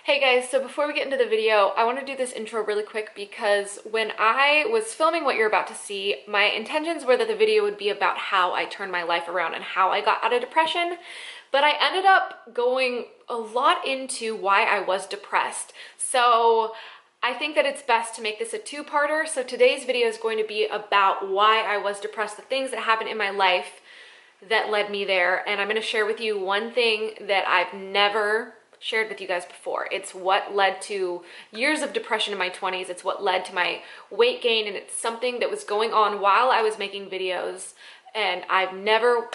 Hey guys, so before we get into the video, I want to do this intro really quick because when I was filming what you're about to see, my intentions were that the video would be about how I turned my life around and how I got out of depression, but I ended up going a lot into why I was depressed. So I think that it's best to make this a two-parter. So today's video is going to be about why I was depressed, the things that happened in my life that led me there, and I'm going to share with you one thing that I've never shared with you guys before. It's what led to years of depression in my 20s. It's what led to my weight gain, and it's something that was going on while I was making videos, and I've never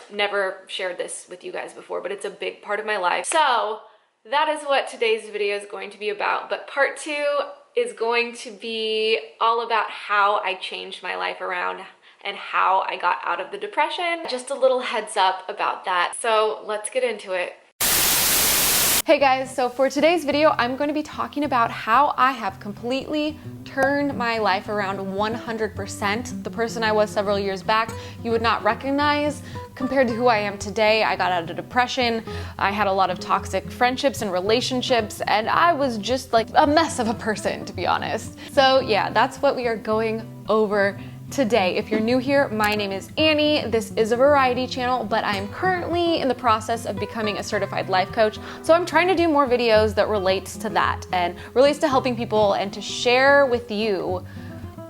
shared this with you guys before, but it's a big part of my life. So that is what today's video is going to be about, but part two is going to be all about how I changed my life around and how I got out of the depression. Just a little heads up about that. So let's get into it. Hey guys, so for today's video, I'm going to be talking about how I have completely turned my life around 100%. The person I was several years back, you would not recognize compared to who I am today. I got out of depression. I had a lot of toxic friendships and relationships, and I was just like a mess of a person, to be honest. So yeah, that's what we are going over today. If you're new here, my name is Annie. This is a variety channel, but I am currently in the process of becoming a certified life coach. So I'm trying to do more videos that relates to that and relates to helping people and to share with you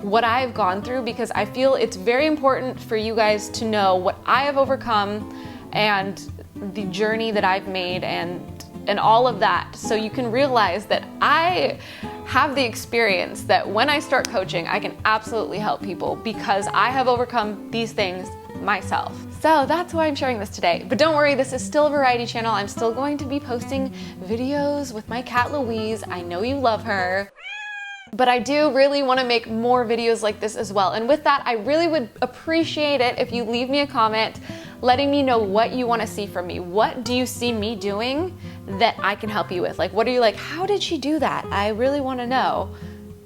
what I've gone through, because I feel it's very important for you guys to know what I have overcome and the journey that I've made and all of that, so you can realize that I have the experience that when I start coaching, I can absolutely help people because I have overcome these things myself. So that's why I'm sharing this today. But don't worry, this is still a variety channel. I'm still going to be posting videos with my cat Louise. I know you love her. But I do really want to make more videos like this as well. And with that, I really would appreciate it if you leave me a comment letting me know what you want to see from me. What do you see me doing that I can help you with? Like, what are you like, how did she do that? I really want to know.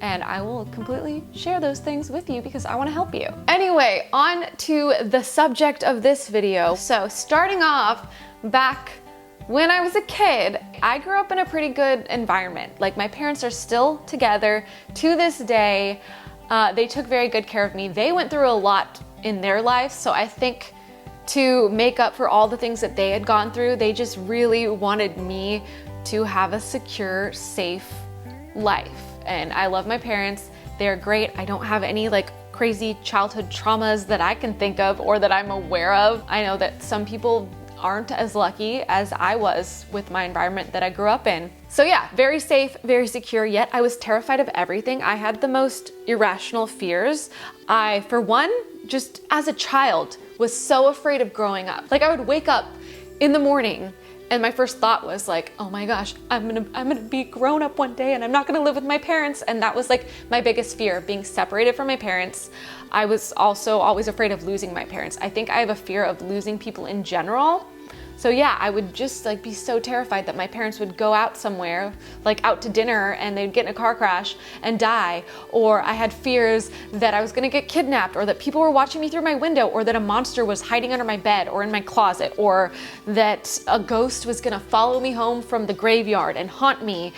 And I will completely share those things with you because I want to help you. Anyway, on to the subject of this video. So starting off back when I was a kid, I grew up in a pretty good environment. Like, my parents are still together to this day. They took very good care of me. They went through a lot in their life, so I think to make up for all the things that they had gone through, they just really wanted me to have a secure, safe life. And I love my parents. They're great. I don't have any like crazy childhood traumas that I can think of or that I'm aware of. I know that some people aren't as lucky as I was with my environment that I grew up in. So yeah, very safe, very secure, yet I was terrified of everything. I had the most irrational fears. I, for one, just as a child, was so afraid of growing up. Like, I would wake up in the morning and my first thought was like, oh my gosh, I'm gonna be grown up one day and I'm not gonna live with my parents. And that was like my biggest fear, being separated from my parents. I was also always afraid of losing my parents. I think I have a fear of losing people in general. So yeah, I would just like be so terrified that my parents would go out somewhere, like out to dinner, and they'd get in a car crash and die. Or I had fears that I was gonna get kidnapped, or that people were watching me through my window, or that a monster was hiding under my bed or in my closet, or that a ghost was gonna follow me home from the graveyard and haunt me,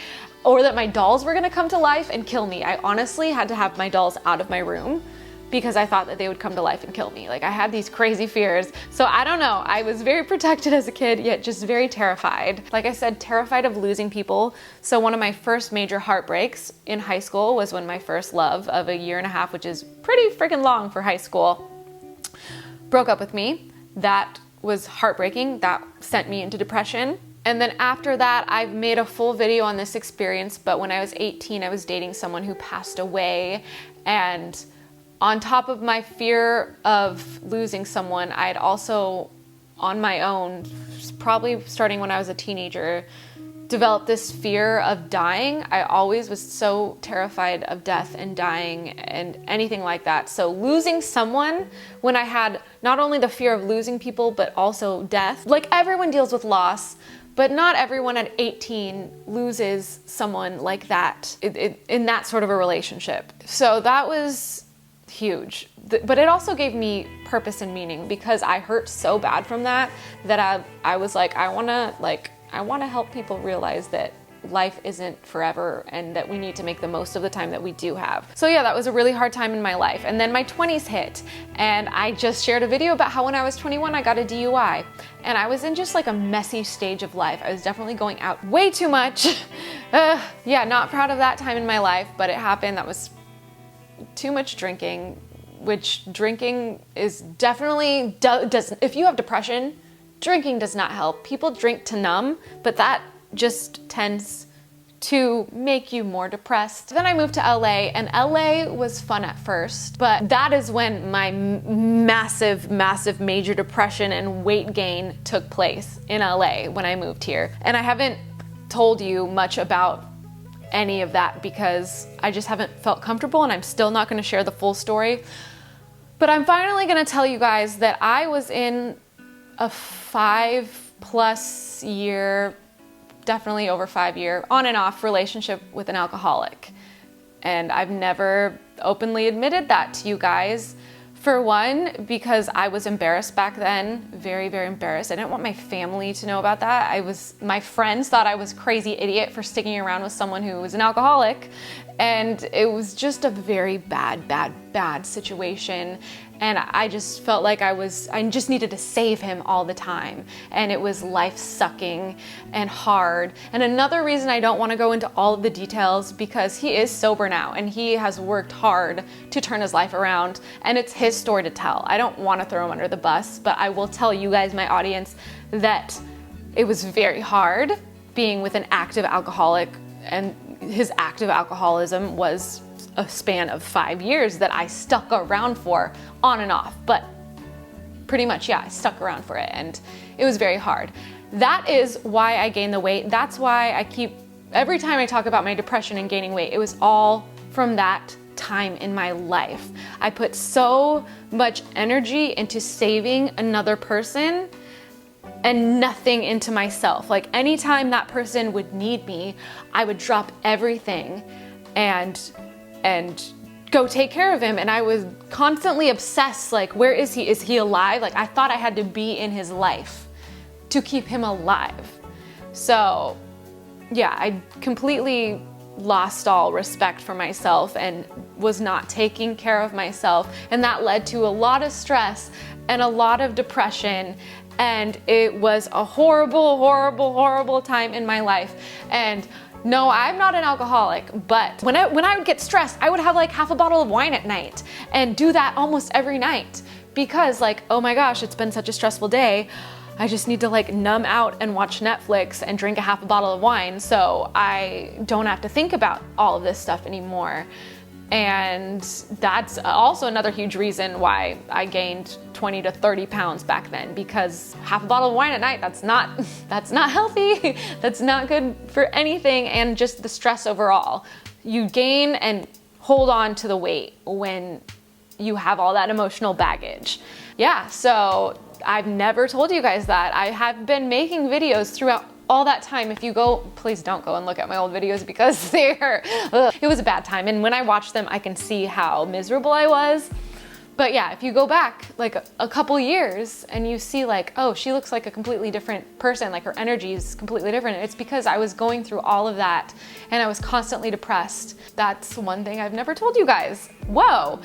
or that my dolls were gonna come to life and kill me. I honestly had to have my dolls out of my room because I thought that they would come to life and kill me. Like, I had these crazy fears. So I don't know, I was very protected as a kid, yet just very terrified. Like I said, terrified of losing people. So one of my first major heartbreaks in high school was when my first love of a year and a half, which is pretty freaking long for high school, broke up with me. That was heartbreaking. That sent me into depression. And then after that, I've made a full video on this experience, but when I was 18, I was dating someone who passed away, and on top of my fear of losing someone, I had also, on my own, probably starting when I was a teenager, developed this fear of dying. I always was so terrified of death and dying and anything like that. So losing someone, when I had not only the fear of losing people, but also death. Like, everyone deals with loss, but not everyone at 18 loses someone like that in that sort of a relationship. So that was huge. But it also gave me purpose and meaning, because I hurt so bad from that I was like, I want to help people realize that life isn't forever and that we need to make the most of the time that we do have. So yeah, that was a really hard time in my life. And then my 20s hit, and I just shared a video about how when I was 21, I got a DUI. And I was in just like a messy stage of life. I was definitely going out way too much. Yeah, not proud of that time in my life, but it happened. That was too much drinking, which drinking is definitely, if you have depression, drinking does not help. People drink to numb, but that just tends to make you more depressed. Then I moved to LA, and LA was fun at first, but that is when my massive major depression and weight gain took place in LA when I moved here. And I haven't told you much about any of that because I just haven't felt comfortable, and I'm still not gonna share the full story. But I'm finally gonna tell you guys that I was in a 5+ year, definitely over 5 year, on and off relationship with an alcoholic. And I've never openly admitted that to you guys. For one, because I was embarrassed back then, very embarrassed. I didn't want my family to know about that. My friends thought I was a crazy idiot for sticking around with someone who was an alcoholic. And it was just a very bad situation. And I just felt like I just needed to save him all the time. And it was life sucking and hard. And another reason I don't want to go into all of the details, because he is sober now and he has worked hard to turn his life around, and it's his story to tell. I don't want to throw him under the bus, but I will tell you guys, my audience, that it was very hard being with an active alcoholic, and his active alcoholism was a span of 5 years that I stuck around for, on and off, but pretty much, yeah, I stuck around for it, and it was very hard. That is why I gained the weight. That's why every time I talk about my depression and gaining weight, it was all from that time in my life. I put so much energy into saving another person and nothing into myself. Like anytime that person would need me, I would drop everything and go take care of him. And I was constantly obsessed, like, where is he? Is he alive? Like, I thought I had to be in his life to keep him alive. So yeah, I completely lost all respect for myself and was not taking care of myself. And that led to a lot of stress and a lot of depression. And it was a horrible time in my life. And no, I'm not an alcoholic, but when I would get stressed, I would have like half a bottle of wine at night and do that almost every night because, like, oh my gosh, it's been such a stressful day. I just need to like numb out and watch Netflix and drink a half a bottle of wine so I don't have to think about all of this stuff anymore. And that's also another huge reason why I gained 20 to 30 pounds back then, because half a bottle of wine at night, that's not healthy. That's not good for anything, and just the stress overall. You gain and hold on to the weight when you have all that emotional baggage. Yeah, so I've never told you guys that. I have been making videos throughout all that time. If you go, please don't go and look at my old videos because it was a bad time. And when I watch them, I can see how miserable I was. But yeah, if you go back like a couple years and you see like, oh, she looks like a completely different person, like her energy is completely different. It's because I was going through all of that and I was constantly depressed. That's one thing I've never told you guys. Whoa.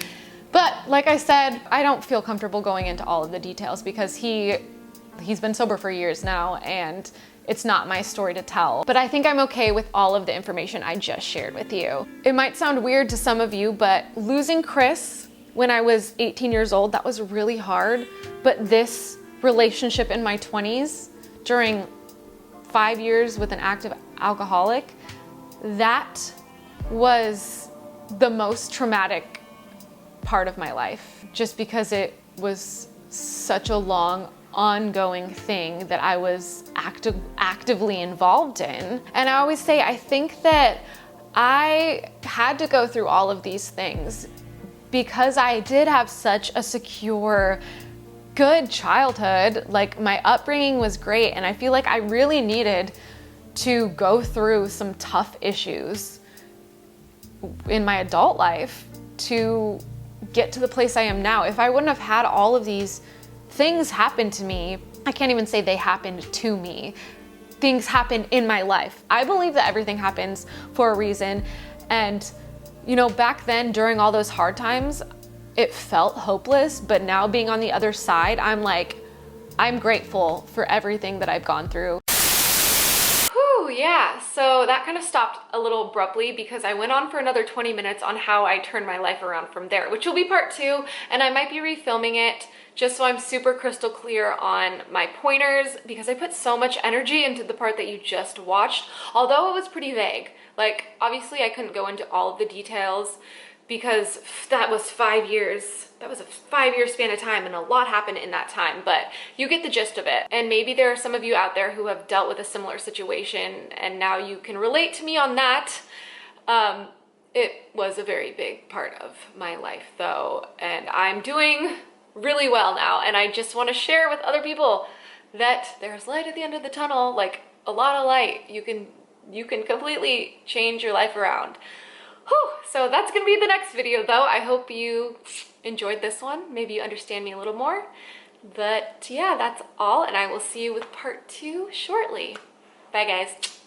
But like I said, I don't feel comfortable going into all of the details because he's been sober for years now, and it's not my story to tell. But I think I'm okay with all of the information I just shared with you. It might sound weird to some of you, but losing Chris when I was 18 years old, that was really hard. But this relationship in my 20s, during 5 years with an active alcoholic, that was the most traumatic part of my life, just because it was such a long, ongoing thing that I was actively involved in. And I always say, I think that I had to go through all of these things because I did have such a secure, good childhood. Like, my upbringing was great, and I feel like I really needed to go through some tough issues in my adult life to get to the place I am now. If I wouldn't have had all of these things happen to me, I can't even say they happened to me. things happen in my life. I believe that everything happens for a reason. And, you know, back then during all those hard times, it felt hopeless, but now being on the other side, I'm like, I'm grateful for everything that I've gone through. Whew, yeah, so that kind of stopped a little abruptly because I went on for another 20 minutes on how I turned my life around from there, which will be part 2, and I might be refilming it just so I'm super crystal clear on my pointers, because I put so much energy into the part that you just watched, although it was pretty vague. Like, obviously I couldn't go into all of the details because that was 5 years. That was a 5-year span of time, and a lot happened in that time, but you get the gist of it. And maybe there are some of you out there who have dealt with a similar situation, and now you can relate to me on that. It was a very big part of my life though, and I'm doing really well now, and I just want to share with other people that there's light at the end of the tunnel, like a lot of light. You can completely change your life around. Whew. So that's gonna be the next video though. I hope you enjoyed this one. Maybe you understand me a little more. But yeah, that's all, and I will see you with part 2 shortly. Bye guys.